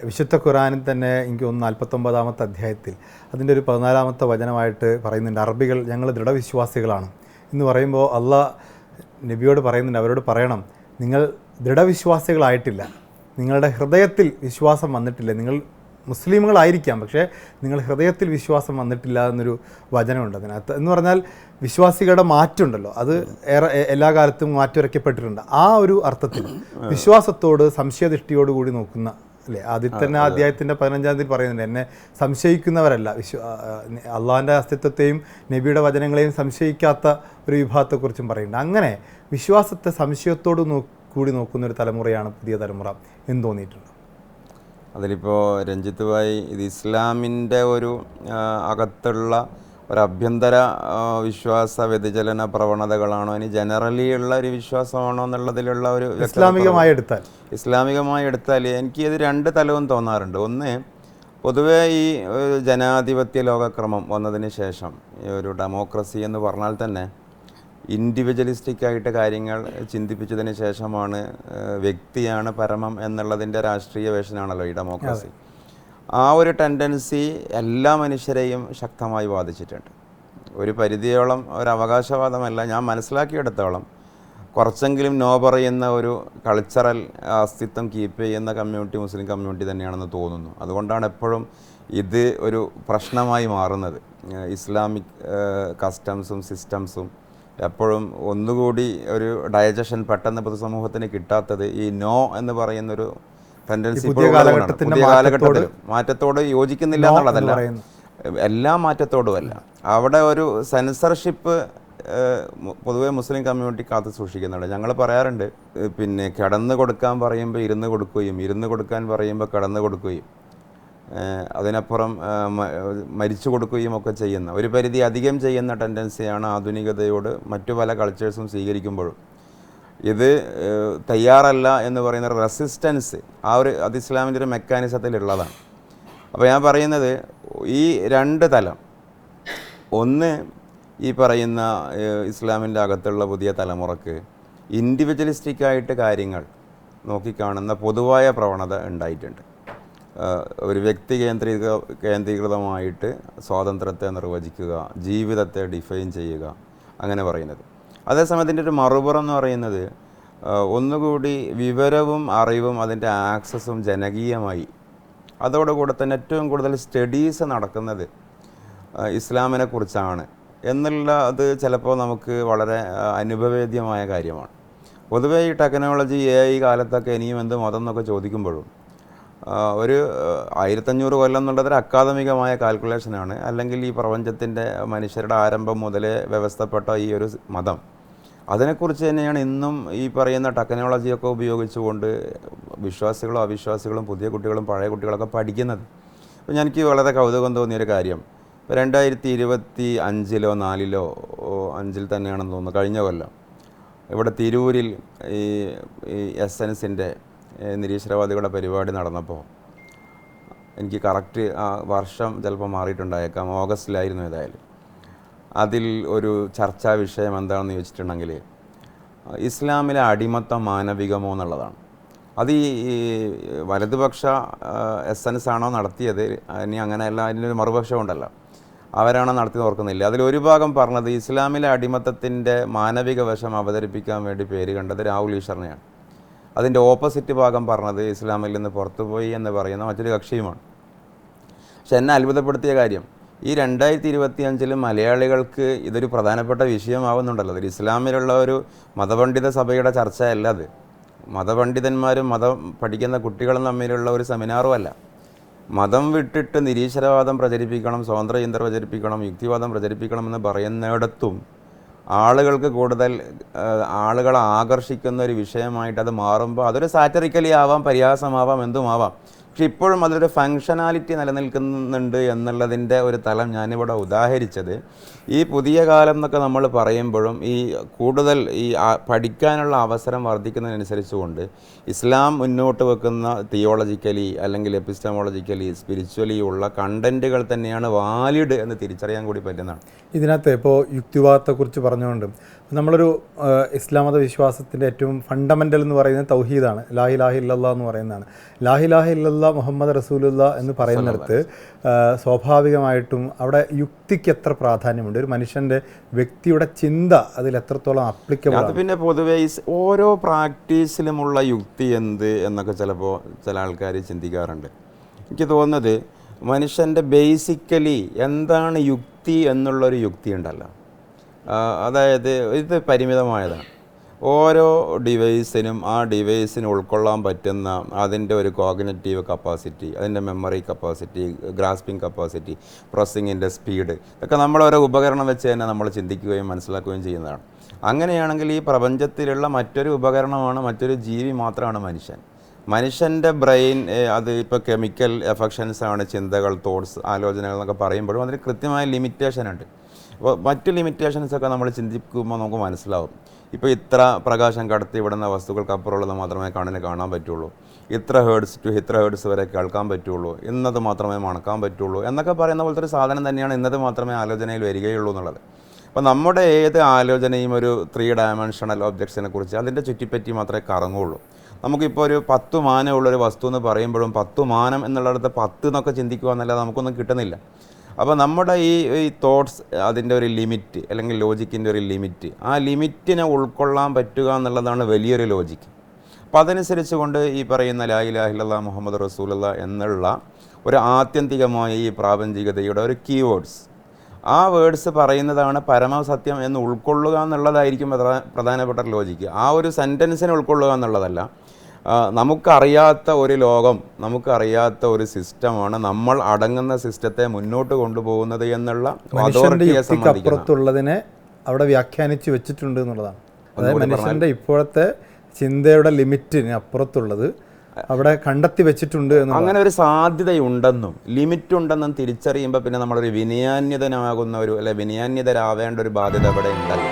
വിശുദ്ധ ഖുർആനിൽ തന്നെ എനിക്ക് ഒന്ന് 49-ാമത്തെ അധ്യായത്തിൽ അതിൻ്റെ ഒരു 14-ാമത്തെ വചനമായിട്ട് പറയുന്നുണ്ട്, അറബികൾ ഞങ്ങൾ ദൃഢവിശ്വാസികളാണ് എന്ന് പറയുമ്പോൾ അള്ളാഹ് നബിയോട് പറയുന്നുണ്ട്, അവരോട് പറയണം, നിങ്ങൾ ദൃഢവിശ്വാസികളായിട്ടില്ല, നിങ്ങളുടെ ഹൃദയത്തിൽ വിശ്വാസം വന്നിട്ടില്ല, നിങ്ങൾ മുസ്ലിമുകളായിരിക്കാം പക്ഷേ നിങ്ങൾ ഹൃദയത്തിൽ വിശ്വാസം വന്നിട്ടില്ല എന്നൊരു വചനമുണ്ട് അതിനകത്ത്. എന്ന് പറഞ്ഞാൽ വിശ്വാസികളുടെ മാറ്റമുണ്ടല്ലോ, അത് എല്ലാ കാലത്തും മാറ്റുരയ്ക്കപ്പെട്ടിട്ടുണ്ട്. ആ ഒരു അർത്ഥത്തിൽ വിശ്വാസത്തോട് സംശയദൃഷ്ടിയോടുകൂടി നോക്കുന്ന അല്ലേ, ആദ്യം തന്നെ അധ്യായത്തിൻ്റെ 15-ാം തീയതി പറയുന്നുണ്ട്, എന്നെ സംശയിക്കുന്നവരല്ല, അള്ളാഹിൻ്റെ അസ്തിത്വത്തെയും നബിയുടെ വചനങ്ങളെയും സംശയിക്കാത്ത ഒരു വിഭാഗത്തെക്കുറിച്ചും പറയുന്നുണ്ട്. അങ്ങനെ വിശ്വാസത്തെ സംശയത്തോട് കൂടി നോക്കുന്ന ഒരു തലമുറയാണ് പുതിയ തലമുറ എന്ന് തോന്നിയിട്ടുണ്ട്. അതിലിപ്പോൾ രഞ്ജിത്ത് ഭായി, ഇത് ഇസ്ലാമിൻ്റെ ഒരു അകത്തുള്ള ഒരു ആഭ്യന്തര വിശ്വാസ വ്യതിചലന പ്രവണതകളാണോ, ഇനി ജനറലി ഉള്ള ഒരു വിശ്വാസമാണോ എന്നുള്ളതിലുള്ള ഒരു ഇസ്ലാമികമായി എടുത്താൽ എനിക്ക് ഇത് രണ്ട് തലവും തോന്നാറുണ്ട്. ഒന്ന്, പൊതുവേ ഈ ജനാധിപത്യ ലോകക്രമം വന്നതിന് ശേഷം ഈ ഒരു ഡെമോക്രസി എന്ന് പറഞ്ഞാൽ തന്നെ ഇൻഡിവിജ്വലിസ്റ്റിക്കായിട്ട് കാര്യങ്ങൾ ചിന്തിപ്പിച്ചതിന് ശേഷമാണ് വ്യക്തിയാണ് പരമം എന്നുള്ളതിൻ്റെ രാഷ്ട്രീയ വേഷനാണല്ലോ ഈ ഡെമോക്രസി. ആ ഒരു ടെൻഡൻസി എല്ലാ മനുഷ്യരെയും ശക്തമായി ബാധിച്ചിട്ടുണ്ട്. ഒരു പരിധിയോളം ഒരു അവകാശവാദമല്ല, ഞാൻ മനസ്സിലാക്കിയെടുത്തോളം കുറച്ചെങ്കിലും നോ പറയുന്ന ഒരു കൾച്ചറൽ അസ്തിത്വം കീപ്പ് ചെയ്യുന്ന കമ്മ്യൂണിറ്റി മുസ്ലിം കമ്മ്യൂണിറ്റി തന്നെയാണെന്ന് തോന്നുന്നു. അതുകൊണ്ടാണ് എപ്പോഴും ഇത് ഒരു പ്രശ്നമായി മാറുന്നത്. ഇസ്ലാമിക് കസ്റ്റംസും സിസ്റ്റംസും എപ്പോഴും ഒന്നുകൂടി ഒരു ഡൈജഷൻ പെട്ടെന്ന് പൊതുസമൂഹത്തിന് കിട്ടാത്തത് ഈ നോ എന്ന് പറയുന്നൊരു ടെൻഡൻസി പുതിയ കാലഘട്ടത്തിൽ മാറ്റത്തോട് യോജിക്കുന്നില്ല എന്നുള്ളതല്ല, എല്ലാ മാറ്റത്തോടുമല്ല. അവിടെ ഒരു സെൻസർഷിപ്പ് പൊതുവെ മുസ്ലിം കമ്മ്യൂണിറ്റി കാത്തു സൂക്ഷിക്കുന്നുണ്ട്. ഞങ്ങൾ പറയാറുണ്ട്, പിന്നെ കിടന്നു കൊടുക്കാൻ പറയുമ്പോൾ ഇരുന്ന് കൊടുക്കുകയും ഇരുന്ന് കൊടുക്കാൻ പറയുമ്പോൾ കിടന്നു കൊടുക്കുകയും അതിനപ്പുറം മരിച്ചു കൊടുക്കുകയും ഒക്കെ ചെയ്യുന്ന ഒരു പരിധി അധികം ചെയ്യുന്ന ടെൻഡൻസിയാണ് ആധുനികതയോട് മറ്റു പല കൾച്ചേഴ്സും സ്വീകരിക്കുമ്പോഴും. ഇത് തയ്യാറല്ല എന്ന് പറയുന്ന റെസിസ്റ്റൻസ് അത് ഇസ്ലാമിൻ്റെ ഒരു മെക്കാനിസത്തിലുള്ളതാണ്. അപ്പോൾ ഞാൻ പറയുന്നത് ഈ രണ്ട് തലം, ഒന്ന് ഈ പറയുന്ന ഇസ്ലാമിൻ്റെ അകത്തുള്ള പുതിയ തലമുറക്ക് ഇൻഡിവിജ്വലിസ്റ്റിക്കായിട്ട് കാര്യങ്ങൾ നോക്കിക്കാണുന്ന പൊതുവായ പ്രവണത ഉണ്ടായിട്ടുണ്ട്. ഒരു വ്യക്തി കേന്ദ്രീകൃതമായിട്ട് സ്വാതന്ത്ര്യത്തെ നിർവചിക്കുക, ജീവിതത്തെ ഡിഫൈൻ ചെയ്യുക, അങ്ങനെ പറയുന്നത്. അതേസമയം ഇതിൻ്റെ ഒരു മറുപുറം എന്ന് പറയുന്നത് ഒന്നുകൂടി വിവരവും അറിവും അതിൻ്റെ ആക്സസും ജനകീയമായി, അതോടുകൂടെ തന്നെ ഏറ്റവും കൂടുതൽ സ്റ്റഡീസ് നടക്കുന്നത് ഇസ്ലാമിനെ കുറിച്ചാണ് എന്നുള്ള അത് ചിലപ്പോൾ നമുക്ക് വളരെ അനുഭവേദ്യമായ കാര്യമാണ്. പൊതുവേ ഈ ടെക്നോളജി AI കാലത്തൊക്കെ ഇനിയും എന്ത് മതം എന്നൊക്കെ ചോദിക്കുമ്പോഴും ഒരു 1500 കൊല്ലം എന്നുള്ളതൊരു അക്കാദമികമായ കാൽക്കുലേഷനാണ്. അല്ലെങ്കിൽ ഈ പ്രപഞ്ചത്തിൻ്റെ മനുഷ്യരുടെ ആരംഭം മുതലേ വ്യവസ്ഥപ്പെട്ട ഈ ഒരു മതം, അതിനെക്കുറിച്ച് തന്നെയാണ് ഇന്നും ഈ പറയുന്ന ടെക്നോളജിയൊക്കെ ഉപയോഗിച്ചുകൊണ്ട് വിശ്വാസികളും അവിശ്വാസികളും പുതിയ കുട്ടികളും പഴയ കുട്ടികളൊക്കെ പഠിക്കുന്നത്. അപ്പോൾ എനിക്ക് വളരെ കൗതുകം തോന്നിയൊരു കാര്യം, 2025-ലോ 4-ൽ തന്നെയാണെന്ന് തോന്നുന്നു, കഴിഞ്ഞ കൊല്ലം ഇവിടെ തിരൂരിൽ ഈ എസൻസിൻ്റെ നിരീശ്വരവാദികളുടെ പരിപാടി നടന്നപ്പോൾ, എനിക്ക് കറക്റ്റ് ആ വർഷം ചിലപ്പോൾ മാറിയിട്ടുണ്ടായേക്കാം, ഓഗസ്റ്റിലായിരുന്നു ഏതായാലും. അതിൽ ഒരു ചർച്ചാ വിഷയം എന്താണെന്ന് ചോദിച്ചിട്ടുണ്ടെങ്കിൽ ഇസ്ലാമിലെ അടിമത്തം മാനവികമോ എന്നുള്ളതാണ്. അത് ഈ വലതുപക്ഷ എസൻസ് ആണോ നടത്തിയത്, ഇനി അങ്ങനെയല്ല, അതിനൊരു മറുപക്ഷം ഉണ്ടല്ലോ, അവരാണോ നടത്തിയത് ഓർക്കുന്നില്ല. അതിലൊരു ഭാഗം പറഞ്ഞത് ഇസ്ലാമിലെ അടിമത്തത്തിൻ്റെ മാനവിക വശം അവതരിപ്പിക്കാൻ വേണ്ടി പേര് കണ്ടത് രാഹുൽ ഈശ്വറിനെയാണ്. അതിൻ്റെ ഓപ്പോസിറ്റ് ഭാഗം പറഞ്ഞത് ഇസ്ലാമിൽ നിന്ന് പുറത്തുപോയി എന്ന് പറയുന്ന മറ്റൊരു കക്ഷിയുമാണ്. പക്ഷെ എന്നെ അത്ഭുതപ്പെടുത്തിയ കാര്യം, ഈ 2025-ൽ മലയാളികൾക്ക് ഇതൊരു പ്രധാനപ്പെട്ട വിഷയമാവുന്നുണ്ടല്ലോ. അതിൽ ഇസ്ലാമിലുള്ള ഒരു മതപണ്ഡിത സഭയുടെ ചർച്ചയല്ല അത്, മതപണ്ഡിതന്മാരും മതം പഠിക്കുന്ന കുട്ടികളും തമ്മിലുള്ള ഒരു സെമിനാറും അല്ല. മതം വിട്ടിട്ട് നിരീശ്വരവാദം പ്രചരിപ്പിക്കണം, സ്വതന്ത്ര ചിന്ത പ്രചരിപ്പിക്കണം, യുക്തിവാദം പ്രചരിപ്പിക്കണം എന്ന് പറയുന്നിടത്തും ആളുകൾക്ക് കൂടുതൽ ആളുകളെ ആകർഷിക്കുന്ന ഒരു വിഷയമായിട്ട് അത് മാറുമ്പോൾ അതൊരു സാറ്ററിക്കലി ആവാം, പരിഹാസമാവാം, എന്തുമാവാം. പക്ഷെ ഇപ്പോഴും അതിലൊരു ഫങ്ഷനാലിറ്റി നിലനിൽക്കുന്നുണ്ട് എന്നുള്ളതിൻ്റെ ഒരു തലം ഞാനിവിടെ ഉദാഹരിച്ചത്, ഈ പുതിയ കാലം എന്നൊക്കെ നമ്മൾ പറയുമ്പോഴും ഈ കൂടുതൽ ഈ പഠിക്കാനുള്ള അവസരം വർദ്ധിക്കുന്നതിനനുസരിച്ചുകൊണ്ട് ഇസ്ലാം മുന്നോട്ട് വെക്കുന്ന തിയോളജിക്കലി അല്ലെങ്കിൽ എപ്പിസ്റ്റമോളജിക്കലി സ്പിരിച്വലി ഉള്ള കണ്ടൻറ്റുകൾ തന്നെയാണ് വാലിഡ് എന്ന് തിരിച്ചറിയാൻ കൂടി പറ്റുന്നതാണ്. ഇതിനകത്ത് ഇപ്പോൾ യുക്തിവാദത്തെക്കുറിച്ച് പറഞ്ഞുകൊണ്ട് നമ്മളൊരു ഇസ്ലാം മത വിശ്വാസത്തിൻ്റെ ഏറ്റവും ഫണ്ടമെൻ്റൽ എന്ന് പറയുന്നത് തൗഹീദാണ്, ലാ ഇലാഹ ഇല്ലല്ലാഹ് എന്ന് പറയുന്നതാണ്. ലാ ഇലാഹ ഇല്ലല്ലാഹ് ഇല്ലല്ലാ മുഹമ്മദ് റസൂലുള്ള എന്ന് പറയുന്നിടത്ത് സ്വാഭാവികമായിട്ടും അവിടെ യുക്തിക്ക് എത്ര പ്രാധാന്യമുണ്ട്? ഒരു മനുഷ്യൻ്റെ വ്യക്തിയുടെ ചിന്ത അതിൽ എത്രത്തോളം അപ്ലിക്കബിൾ അത് ആണ്? പിന്നെ പൊതുവേ ഓരോ പ്രാക്ടീസിലുമുള്ള യുക്തി എന്ത് എന്നൊക്കെ ചിലപ്പോൾ ചില ആൾക്കാർ ചിന്തിക്കാറുണ്ട്. എനിക്ക് തോന്നുന്നത് മനുഷ്യൻ്റെ ബേസിക്കലി എന്താണ് യുക്തി എന്നുള്ളൊരു യുക്തി ഉണ്ടല്ലോ, അതായത് ഇത് പരിമിതമായതാണ്. ഓരോ ഡിവൈസിനും ആ ഡിവൈസിന് ഉൾക്കൊള്ളാൻ പറ്റുന്ന അതിൻ്റെ ഒരു കോഗ്നിറ്റീവ് കപ്പാസിറ്റി, അതിൻ്റെ മെമ്മറി കപ്പാസിറ്റി, ഗ്രാസ്പിംഗ് കപ്പാസിറ്റി, പ്രോസസ്സിങ്ങിൻ്റെ സ്പീഡ്, ഇതൊക്കെ നമ്മളോരോ ഉപകരണം വെച്ച് തന്നെ നമ്മൾ ചിന്തിക്കുകയും മനസ്സിലാക്കുകയും ചെയ്യുന്നതാണ്. അങ്ങനെയാണെങ്കിൽ ഈ പ്രപഞ്ചത്തിലുള്ള മറ്റൊരു ഉപകരണമാണ്, മറ്റൊരു ജീവി മാത്രമാണ് മനുഷ്യൻ. മനുഷ്യൻ്റെ ബ്രെയിൻ അത് ഇപ്പോൾ കെമിക്കൽ എഫക്ഷൻസാണ്, ചിന്തകൾ, തോട്ട്സ്, ആലോചനകൾ എന്നൊക്കെ പറയുമ്പോഴും അതിന് കൃത്യമായ ലിമിറ്റേഷൻ ഉണ്ട്. അപ്പോൾ മറ്റ് ലിമിറ്റേഷൻസൊക്കെ നമ്മൾ ചിന്തിക്കുമ്പോൾ നമുക്ക് മനസ്സിലാവും. ഇപ്പോൾ ഇത്ര പ്രകാശം കടത്തി വിടുന്ന വസ്തുക്കൾക്കപ്പുറമുള്ളത് മാത്രമേ കണ്ണിന് കാണാൻ പറ്റുള്ളൂ, ഇത്ര ഹേർട്സ് ടു ഇത്ര ഹേർട്സ് വരെ കേൾക്കാൻ പറ്റുള്ളൂ, ഇന്നത് മാത്രമേ മണക്കാൻ പറ്റുള്ളൂ എന്നൊക്കെ പറയുന്ന പോലത്തെ ഒരു സാധനം തന്നെയാണ് ഇന്നത് മാത്രമേ ആലോചനയിൽ വരികയുള്ളൂ എന്നുള്ളത്. അപ്പോൾ നമ്മുടെ ഏത് ആലോചനയും ഒരു 3 ഡയമെൻഷണൽ ഒബ്ജക്ട്സിനെ കുറിച്ച് അതിൻ്റെ ചുറ്റിപ്പറ്റി മാത്രമേ കറങ്ങുള്ളൂ. നമുക്കിപ്പോൾ ഒരു 10 മാനമുള്ളൊരു വസ്തു എന്ന് പറയുമ്പോഴും 10 മാനം എന്നുള്ളിടത്ത് 10 എന്നൊക്കെ ചിന്തിക്കുക എന്നല്ലാതെ നമുക്കൊന്നും കിട്ടുന്നില്ല. അപ്പോൾ നമ്മുടെ ഈ തോട്ട്സ് അതിൻ്റെ ഒരു ലിമിറ്റ് അല്ലെങ്കിൽ ലോജിക്കിൻ്റെ ഒരു ലിമിറ്റ്, ആ ലിമിറ്റിനെ ഉൾക്കൊള്ളാൻ പറ്റുക എന്നുള്ളതാണ് വലിയൊരു ലോജിക്ക്. അപ്പോൾ അതനുസരിച്ച് കൊണ്ട് ഈ പറയുന്ന ലാ ഇലാഹ ഇല്ലല്ലാഹ് മുഹമ്മദ് റസൂലുള്ളാ എന്നുള്ള ഒരു ആത്യന്തികമായ ഈ പ്രാപഞ്ചികതയുടെ ഒരു കീവേഡ്സ്, ആ വേർഡ്സ് പറയുന്നതാണ് പരമസത്യം എന്ന് ഉൾക്കൊള്ളുക എന്നുള്ളതായിരിക്കും പ്രധാനപ്പെട്ട ലോജിക്ക്. ആ ഒരു സെൻറ്റൻസിനെ ഉൾക്കൊള്ളുക എന്നുള്ളതല്ല. നമുക്കറിയാത്ത ഒരു ലോകം, നമുക്കറിയാത്ത ഒരു സിസ്റ്റമാണ് നമ്മൾ അടങ്ങുന്ന സിസ്റ്റത്തെ മുന്നോട്ട് കൊണ്ടുപോകുന്നത് എന്നുള്ള അപ്പുറത്തുള്ളതിനെ അവിടെ വ്യാഖ്യാനിച്ച് വെച്ചിട്ടുണ്ട് എന്നുള്ളതാണ്. അതായത് മനുഷ്യൻ്റെ ഇപ്പോഴത്തെ ചിന്തയുടെ ലിമിറ്റിന് അപ്പുറത്തുള്ളത് അവിടെ കണ്ടെത്തി വെച്ചിട്ടുണ്ട് എന്ന്. അങ്ങനെ ഒരു സാധ്യതയുണ്ടെന്നും ലിമിറ്റ് ഉണ്ടെന്നും തിരിച്ചറിയുമ്പോൾ പിന്നെ നമ്മളൊരു വിനയാന്യതനാകുന്ന ഒരു, അല്ലെ വിനയാന്യതരാവേണ്ട ഒരു ബാധ്യത അവിടെ ഉണ്ടല്ലോ.